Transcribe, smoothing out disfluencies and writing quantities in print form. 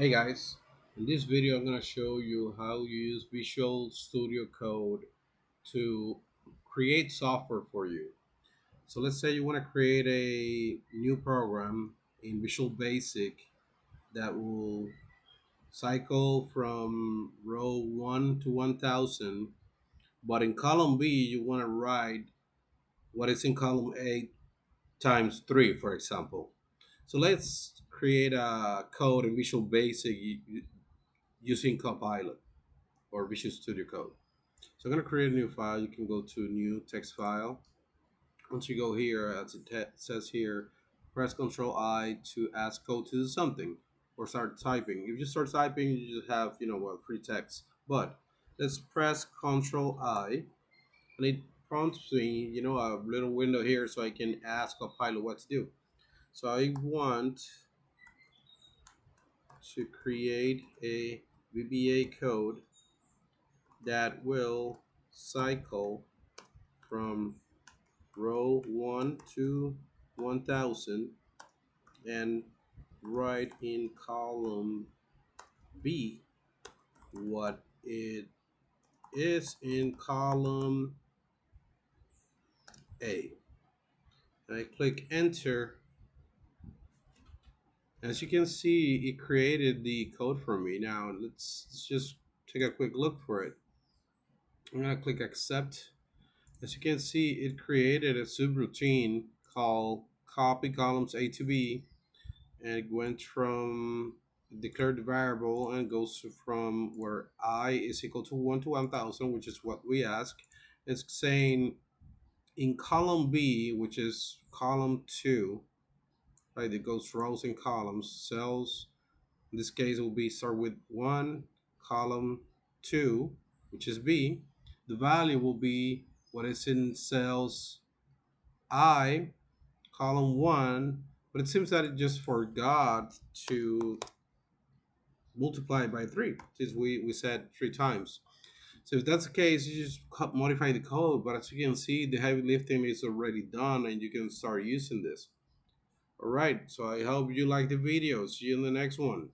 Hey guys, in this video I'm going to show you how you use Visual Studio Code to create software for you. So let's say you want to create a new program in Visual Basic that will cycle from row 1 to 1000, but in column B you want to write what is in column A times 3, for example. So let's create a code in Visual Basic using Copilot or Visual Studio Code. So I'm going to create a new file. You can go to new text file. Once you go here, as it says here, press Control I to ask code to do something or start typing. If you start typing, you just have, free text. But let's press Control I and it prompts me, a little window here so I can ask Copilot what to do. So I want to create a VBA code that will cycle from row 1 to 1000 and write in column B what it is in column A. And I click enter. As you can see, it created the code for me. Now let's just take a quick look for it. I'm gonna click accept. As you can see, it created a subroutine called copy columns A to B, and it went from declared the variable and goes from where I is equal to 1 to 1000, which is what we ask. It's saying in column B, which is column 2, right? It goes rows and columns, cells. In this case, it will be start with 1, column 2, which is B. The value will be what is in cells I, column 1, but it seems that it just forgot to multiply it by 3 since we said 3 times. So if that's the case, you just modify the code, but as you can see, the heavy lifting is already done and you can start using this. All right, so I hope you like the video. See you in the next one.